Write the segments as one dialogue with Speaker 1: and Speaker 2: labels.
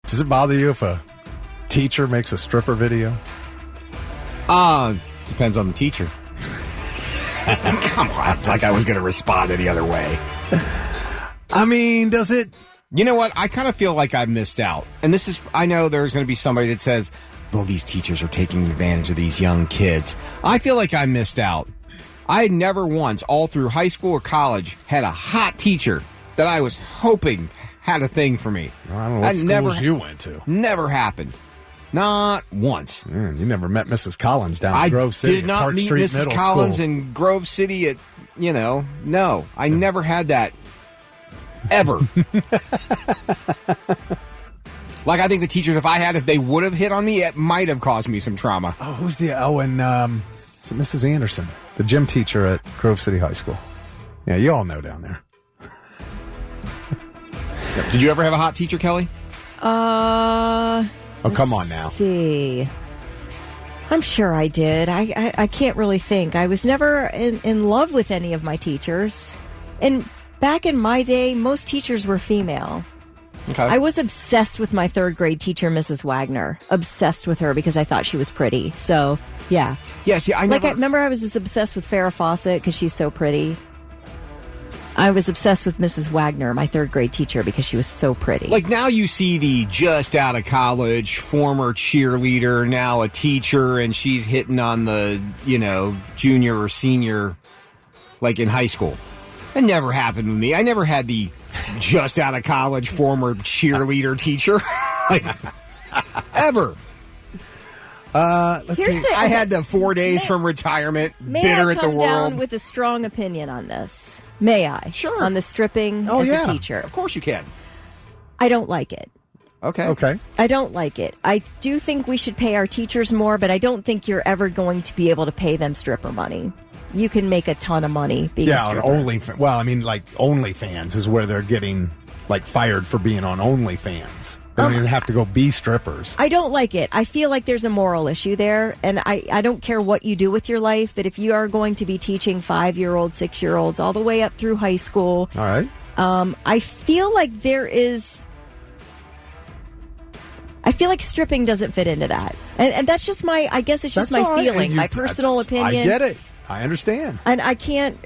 Speaker 1: Does it bother you if a teacher makes a stripper video?
Speaker 2: Depends on the teacher. Come on, like I was going to respond any other way.
Speaker 1: I mean, does it?
Speaker 2: You know what? I kind of feel like I missed out. And this is, I know there's going to be somebody that says, well, these teachers are taking advantage of these young kids. I feel like I missed out. I had never once, all through high school or college, had a hot teacher that I was hoping had a thing for me.
Speaker 1: I don't know what schools you went to.
Speaker 2: Never happened. Not once.
Speaker 1: Man, you never met Mrs. Collins down in Grove City.
Speaker 2: I did not meet Mrs. Collins in Grove City at, no. I never had that. Ever. Like, I think the teachers, if they would have hit on me, it might have caused me some trauma.
Speaker 1: Oh, who's is it Mrs. Anderson, the gym teacher at Grove City High School? Yeah, you all know down there.
Speaker 2: Did you ever have a hot teacher, Kelly?
Speaker 1: Oh, come on now.
Speaker 3: Let's see. I'm sure I did. I can't really think. I was never in love with any of my teachers. And back in my day, most teachers were female.
Speaker 2: Okay.
Speaker 3: I was obsessed with my third grade teacher, Mrs. Wagner. Obsessed with her because I thought she was pretty. So, yeah.
Speaker 2: Yeah, see, I
Speaker 3: remember I was just obsessed with Farrah Fawcett because she's so pretty. I was obsessed with Mrs. Wagner, my third grade teacher, because she was so pretty.
Speaker 2: Like, now you see the just out of college, former cheerleader, now a teacher, and she's hitting on the, junior or senior, like in high school. It never happened with me. I never had the just out of college, former cheerleader teacher. Like, ever.
Speaker 1: Let's see.
Speaker 2: I had the 4 days from retirement, bitter at the world.
Speaker 3: May I come down with a strong opinion on this? May I?
Speaker 2: Sure.
Speaker 3: On the stripping as a teacher.
Speaker 2: Of course you can.
Speaker 3: I don't like it.
Speaker 2: Okay.
Speaker 3: I don't like it. I do think we should pay our teachers more, but I don't think you're ever going to be able to pay them stripper money. You can make a ton of money being a stripper.
Speaker 1: OnlyFans is where they're getting fired for being on OnlyFans. They don't even have to go be strippers.
Speaker 3: I don't like it. I feel like there's a moral issue there, and I don't care what you do with your life, but if you are going to be teaching 5-year-olds, 6-year-olds, all the way up through high school,
Speaker 1: all right.
Speaker 3: I feel like I feel like stripping doesn't fit into that, and that's just my feeling, my personal opinion.
Speaker 1: I get it. I understand.
Speaker 3: And I can't,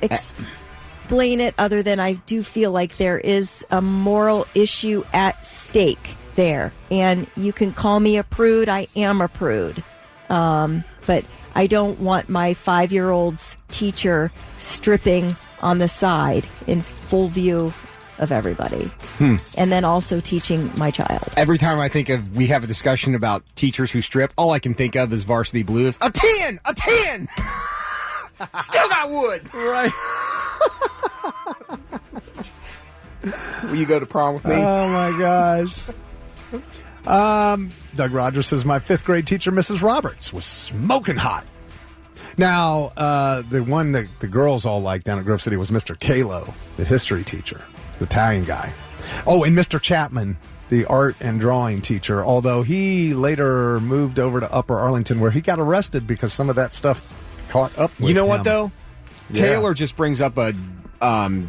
Speaker 3: explain it other than I do feel like there is a moral issue at stake there. And you can call me a prude. I am a prude. But I don't want my 5-year-old's teacher stripping on the side in full view of everybody. And then also teaching my child.
Speaker 2: Every time we have a discussion about teachers who strip, all I can think of is Varsity Blues. A 10! A 10! Still got wood!
Speaker 1: Right.
Speaker 2: Will you go to prom with me?
Speaker 1: Oh, my gosh. Doug Rogers says, my 5th grade teacher, Mrs. Roberts, was smoking hot. Now, the one that the girls all liked down at Grove City was Mr. Kalo, the history teacher, the Italian guy. Oh, and Mr. Chapman, the art and drawing teacher, although he later moved over to Upper Arlington where he got arrested because some of that stuff caught up with him.
Speaker 2: You know what, though? Yeah. Taylor just brings up a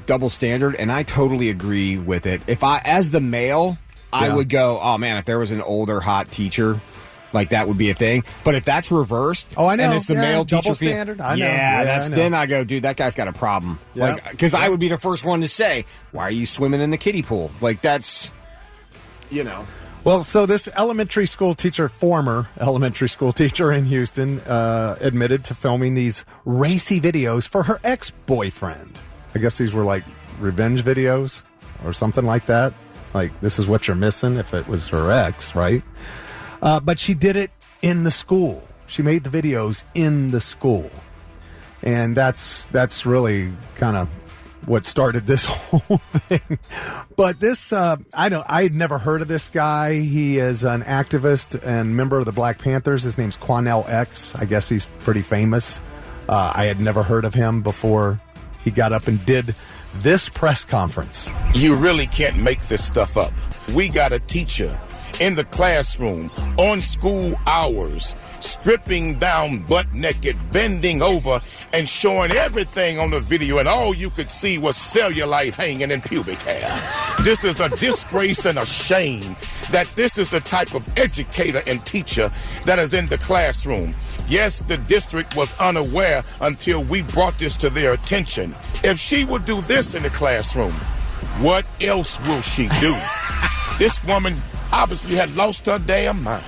Speaker 2: double standard, and I totally agree with it. If as the male, I would go, oh, man, if there was an older hot teacher, that would be a thing. But if that's reversed,
Speaker 1: I know.
Speaker 2: And it's the male
Speaker 1: double
Speaker 2: teacher
Speaker 1: standard. I know.
Speaker 2: Then I go, dude, that guy's got a problem.
Speaker 1: Yep.
Speaker 2: Because I would be the first one to say, why are you swimming in the kiddie pool? That's,
Speaker 1: Well, so this former elementary school teacher in Houston, admitted to filming these racy videos for her ex-boyfriend. I guess these were revenge videos or something like that. This is what you're missing if it was her ex, right? But she did it in the school. She made the videos in the school. And that's really kind of what started this whole thing. But this, I had never heard of this guy. He is an activist and member of the Black Panthers. His name's Quanell X. I guess he's pretty famous. I had never heard of him before he got up and did this press conference.
Speaker 4: You really can't make this stuff up. We got a teacher in the classroom on school hours, stripping down butt naked, bending over, and showing everything on the video, and all you could see was cellulite hanging in pubic hair. This is a disgrace and a shame that this is the type of educator and teacher that is in the classroom. Yes, the district was unaware until we brought this to their attention. If she would do this in the classroom, what else will she do? This woman obviously had lost her damn mind.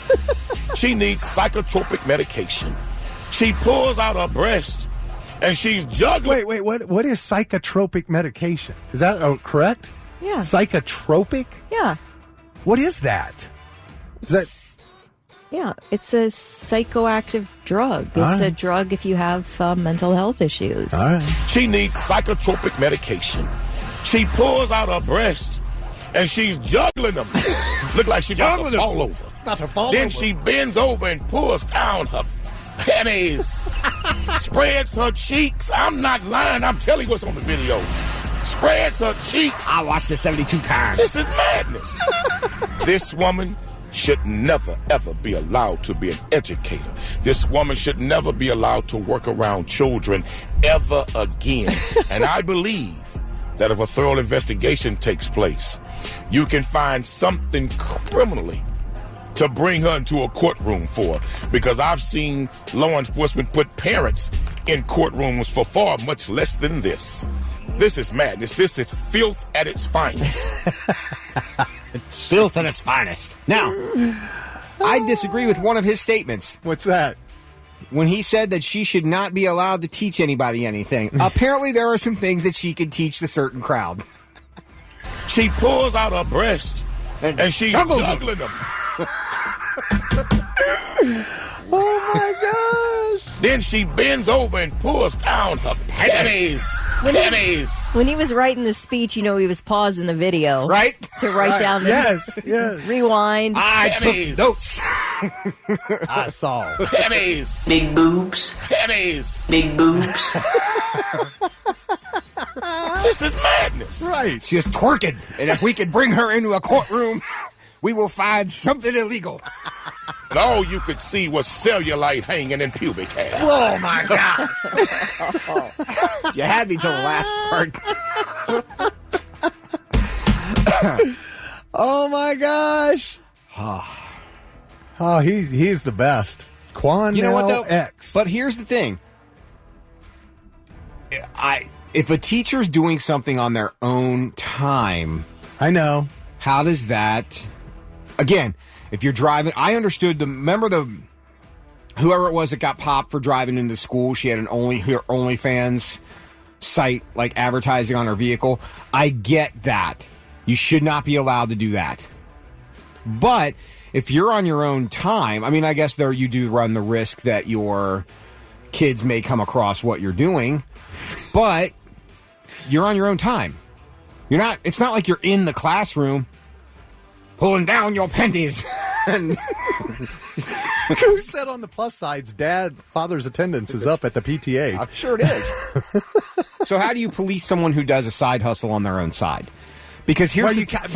Speaker 4: She needs psychotropic medication. She pulls out her breast and she's juggling.
Speaker 1: Wait, what is psychotropic medication? Is that correct?
Speaker 3: Yeah.
Speaker 1: Psychotropic?
Speaker 3: Yeah.
Speaker 1: What is that?
Speaker 3: Yeah, it's a psychoactive drug. It's a drug if you have mental health issues.
Speaker 1: All right.
Speaker 4: She needs psychotropic medication. She pulls out her breast and she's juggling them. Look like she's about to fall over. Then she bends over and pulls down her panties, spreads her cheeks. I'm not lying. I'm telling you what's on the video. Spreads her cheeks.
Speaker 2: I watched it 72 times.
Speaker 4: This is madness. This woman should never, ever be allowed to be an educator. This woman should never be allowed to work around children ever again. And I believe that if a thorough investigation takes place, you can find something criminally to bring her into a courtroom for. Because I've seen law enforcement put parents in courtrooms for far much less than this. This is madness. This is filth at its finest.
Speaker 2: Filth at its finest. Now, I disagree with one of his statements.
Speaker 1: What's that?
Speaker 2: When he said that she should not be allowed to teach anybody anything. Apparently there are some things that she can teach the certain crowd.
Speaker 4: She pulls out her breast and she's juggling them.
Speaker 1: Oh my gosh.
Speaker 4: Then she bends over and pulls down her panties.
Speaker 3: When he was writing the speech, he was pausing the video.
Speaker 2: Right?
Speaker 3: To write down the...
Speaker 1: Yes.
Speaker 3: Rewind.
Speaker 2: I took notes.
Speaker 1: I saw.
Speaker 4: Panties.
Speaker 5: Big boobs.
Speaker 4: Panties.
Speaker 5: Big boobs.
Speaker 4: This is madness.
Speaker 1: Right.
Speaker 2: She is twerking. And if we can bring her into a courtroom, we will find something illegal.
Speaker 4: And all you could see was cellulite hanging in pubic hair.
Speaker 2: Oh, my God. You had me till the last part.
Speaker 1: Oh, my gosh. Oh, he's the best. Quan
Speaker 2: You know what, though?
Speaker 1: X.
Speaker 2: But here's the thing. If a teacher's doing something on their own time,
Speaker 1: I know.
Speaker 2: how does that... Again, if you're driving... I understood whoever it was that got popped for driving into school, she had her OnlyFans site, like, advertising on her vehicle. I get that. You should not be allowed to do that. But if you're on your own time, I mean, I guess there you do run the risk that your kids may come across what you're doing, but you're on your own time. It's not like you're in the classroom pulling down your panties.
Speaker 1: Who said on the plus sides, father's attendance is up at the PTA?
Speaker 2: I'm sure it is. So how do you police someone who does a side hustle on their own side? Because here's
Speaker 1: you can't.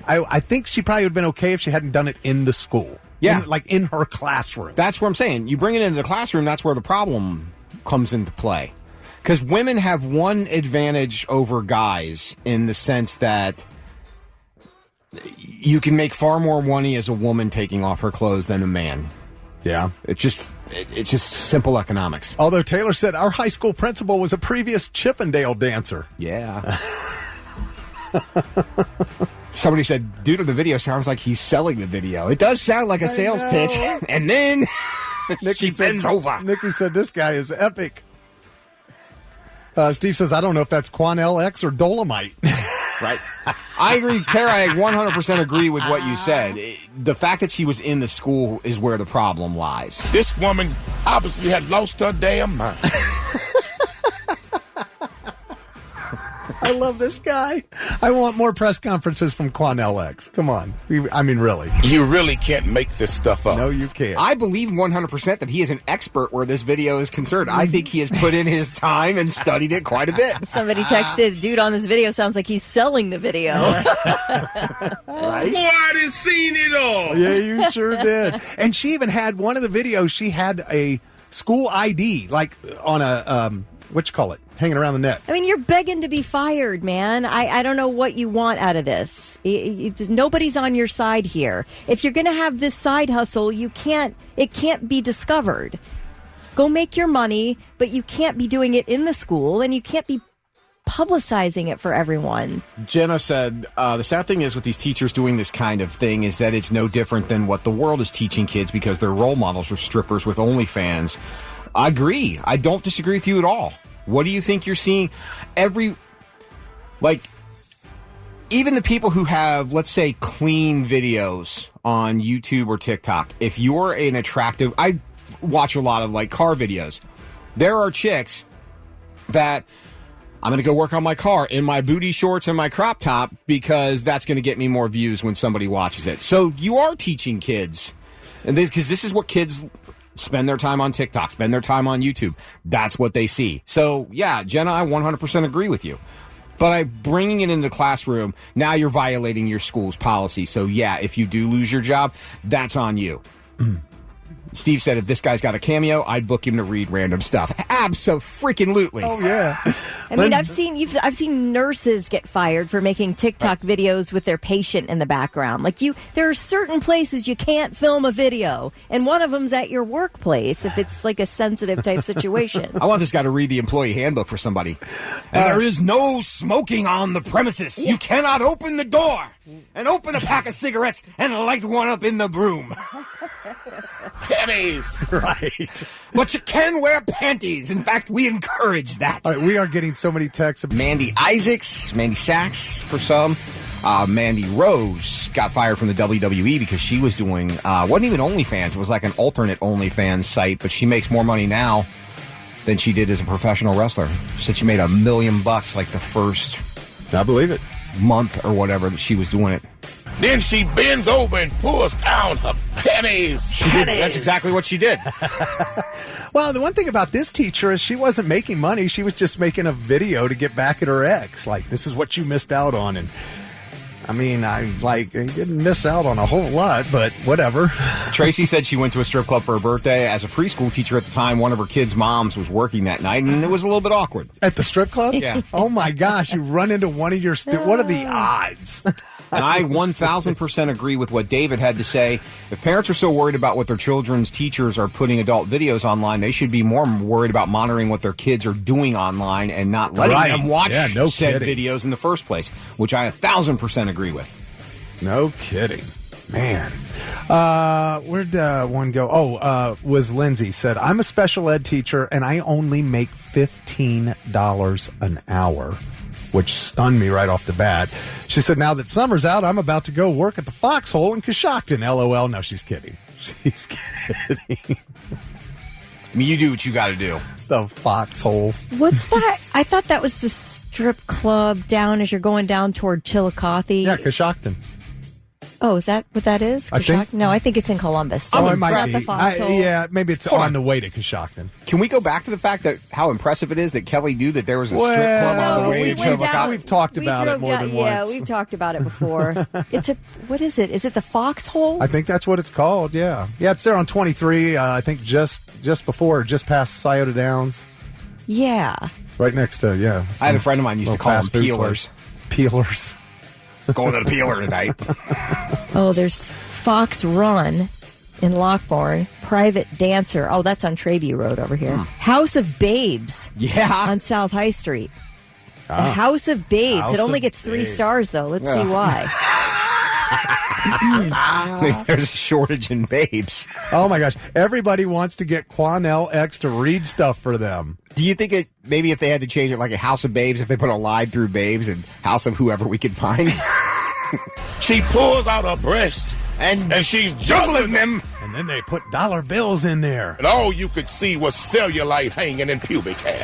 Speaker 1: I think she probably would have been okay if she hadn't done it in the school.
Speaker 2: Yeah.
Speaker 1: in her classroom.
Speaker 2: That's what I'm saying. You bring it into the classroom, that's where the problem comes into play. Because women have one advantage over guys in the sense that you can make far more money as a woman taking off her clothes than a man.
Speaker 1: Yeah.
Speaker 2: It's just simple economics.
Speaker 1: Although Taylor said our high school principal was a previous Chippendale dancer.
Speaker 2: Yeah. Somebody said, due to the video, sounds like he's selling the video. It does sound like a sales pitch. And then she bends over.
Speaker 1: Nikki said, this guy is epic. Steve says, I don't know if that's Quan LX or Dolomite.
Speaker 2: Right. I agree, Tara. I 100% agree with what you said. The fact that she was in the school is where the problem lies.
Speaker 4: This woman obviously had lost her damn mind.
Speaker 1: I love this guy. I want more press conferences from Quan LX. Come on. I mean, really.
Speaker 4: You really can't make this stuff up.
Speaker 1: No, you can't.
Speaker 2: I believe 100% that he is an expert where this video is concerned. I think he has put in his time and studied it quite a bit.
Speaker 3: Somebody texted, dude on this video sounds like he's selling the video.
Speaker 2: Right?
Speaker 4: Boy, I done seen it all.
Speaker 1: Yeah, you sure did. And she even had one of the videos, she had a school ID, like on a, what you call it? hanging around the net.
Speaker 3: I mean, you're begging to be fired, man. I don't know what you want out of this. Nobody's on your side here. If you're going to have this side hustle, it can't be discovered. Go make your money, but you can't be doing it in the school, and you can't be publicizing it for everyone.
Speaker 2: Jenna said, the sad thing is with these teachers doing this kind of thing is that it's no different than what the world is teaching kids because their role models are strippers with OnlyFans. I agree. I don't disagree with you at all. What do you think you're seeing? Even the people who have, let's say, clean videos on YouTube or TikTok, if you're an attractive... I watch a lot of, car videos. There are chicks that... I'm going to go work on my car in my booty shorts and my crop top because that's going to get me more views when somebody watches it. So you are teaching kids, and because this is what kids spend their time on TikTok, spend their time on YouTube. That's what they see. So, yeah, Jenna, I 100% agree with you. But bringing it into the classroom, now you're violating your school's policy. So, yeah, if you do lose your job, that's on you. Steve said if this guy's got a cameo, I'd book him to read random stuff. Abso-freaking-lutely.
Speaker 1: Oh, yeah.
Speaker 3: I mean, I've seen nurses get fired for making TikTok videos with their patient in the background. There are certain places you can't film a video, and one of them's at your workplace if it's like a sensitive type situation.
Speaker 2: I want this guy to read the employee handbook for somebody. And there is no smoking on the premises. Yeah. You cannot open the door and open a pack of cigarettes and light one up in the broom.
Speaker 4: Pennies.
Speaker 1: Right.
Speaker 2: But you can wear panties. In fact, we encourage that.
Speaker 1: All right, we are getting so many texts.
Speaker 2: Mandy Sachs for some. Mandy Rose got fired from the WWE because she was doing, wasn't even OnlyFans. It was like an alternate OnlyFans site, but she makes more money now than she did as a professional wrestler. She said she made $1 million the first
Speaker 1: I believe it.
Speaker 2: month or whatever that she was doing it.
Speaker 4: Then she bends over and pulls down her pennies.
Speaker 2: She did. That's exactly what she did.
Speaker 1: Well, the one thing about this teacher is she wasn't making money. She was just making a video to get back at her ex. This is what you missed out on. And I mean, you didn't miss out on a whole lot, but whatever.
Speaker 2: Tracy said she went to a strip club for her birthday. As a preschool teacher at the time, one of her kids' moms was working that night, and it was a little bit awkward.
Speaker 1: At the strip club?
Speaker 2: Yeah.
Speaker 1: Oh, my gosh. You run into one of your what are the odds?
Speaker 2: And I 1,000% agree with what David had to say. If parents are so worried about what their children's teachers are putting adult videos online, they should be more worried about monitoring what their kids are doing online and not letting them watch said videos in the first place, which I 1,000% agree with.
Speaker 1: No kidding. Man. Where'd one go? Was Lindsay said, I'm a special ed teacher and I only make $15 an hour, which stunned me right off the bat. She said, now that summer's out, I'm about to go work at the Foxhole in Coshocton. LOL. No, she's kidding. She's kidding.
Speaker 2: I mean, you do what you got to do.
Speaker 1: The Foxhole.
Speaker 3: What's that? I thought that was the strip club down as you're going down toward Chillicothe.
Speaker 1: Yeah, Coshocton.
Speaker 3: Oh, is that what that is?
Speaker 1: I think.
Speaker 3: No, I think it's in Columbus.
Speaker 1: Oh, it might be.
Speaker 3: The Foxhole.
Speaker 1: Maybe it's on the way to Coshocton.
Speaker 2: Can we go back to the fact that how impressive it is that Kelly knew that there was a strip club on the way to Chillicothe?
Speaker 1: We've talked about it more than once.
Speaker 3: Yeah, we've talked about it before. What is it? Is it the Foxhole?
Speaker 1: I think that's what it's called, yeah. Yeah, it's there on 23, I think just before or just past Scioto Downs.
Speaker 3: Yeah.
Speaker 1: Right next to, yeah.
Speaker 2: I had a friend of mine used to call them peelers.
Speaker 1: Peelers.
Speaker 2: Going to the peeler tonight.
Speaker 3: Oh, there's Fox Run in Lockbourne. Private Dancer. Oh, that's on Trayview Road over here. House of Babes.
Speaker 2: Yeah.
Speaker 3: On South High Street. The House of Babes.
Speaker 1: House
Speaker 3: it only
Speaker 1: of
Speaker 3: gets 3
Speaker 1: Babes.
Speaker 3: stars, though. Let's see why.
Speaker 2: There's a shortage in babes.
Speaker 1: Oh, my gosh. Everybody wants to get Quanell X to read stuff for them.
Speaker 2: Do you think maybe if they had to change it like a House of Babes, if they put a line through Babes and House of whoever we could find?
Speaker 4: She pulls out her breast and she's juggling them.
Speaker 1: And then they put dollar bills in there.
Speaker 4: And all you could see was cellulite hanging in pubic hair.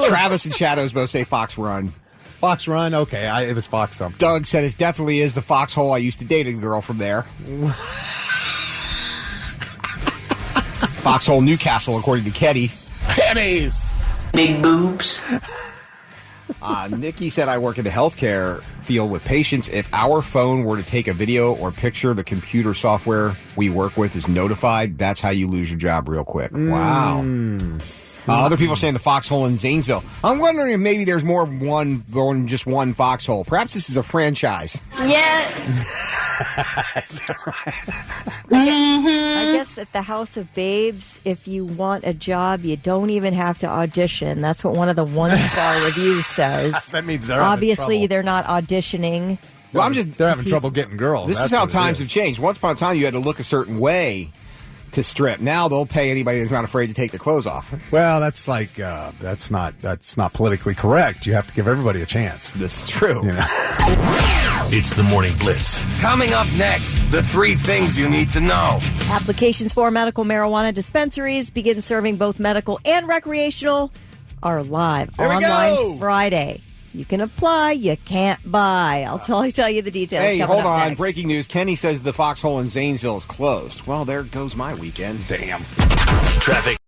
Speaker 2: Travis and Shadows both say Fox Run.
Speaker 1: Fox Run? Okay, it was Fox something.
Speaker 2: Doug said it definitely is the Foxhole. I used to date a girl from there. Foxhole, Newcastle, according to Ketty.
Speaker 4: Pennies.
Speaker 5: Big boobs.
Speaker 2: Nikki said, I work in the healthcare field with patients. If our phone were to take a video or picture, the computer software we work with is notified. That's how you lose your job real quick. Wow. Other people are saying the foxhole in Zanesville. I'm wondering if maybe there's more than just one foxhole. Perhaps this is a franchise.
Speaker 5: Yeah.
Speaker 3: I guess at the House of Babes, if you want a job, you don't even have to audition. That's what one of the one-star reviews says.
Speaker 1: That means they're
Speaker 3: obviously they're not auditioning.
Speaker 1: Well, they're having trouble getting girls.
Speaker 2: This is how times have changed. Once upon a time, you had to look a certain way to strip. Now they'll pay anybody who's not afraid to take their clothes off.
Speaker 1: Well, that's like that's not politically correct. You have to give everybody a chance.
Speaker 2: This is true.
Speaker 1: You know?
Speaker 6: It's the Morning Blitz. Coming up next, the 3 things you need to know.
Speaker 3: Applications for medical marijuana dispensaries begin serving both medical and recreational are live online Friday. You can apply, you can't buy. I'll tell you the details.
Speaker 2: Hey, hold on.
Speaker 3: Next.
Speaker 2: Breaking news. Kenny says the foxhole in Zanesville is closed. Well, there goes my weekend.
Speaker 1: Damn.
Speaker 6: Traffic.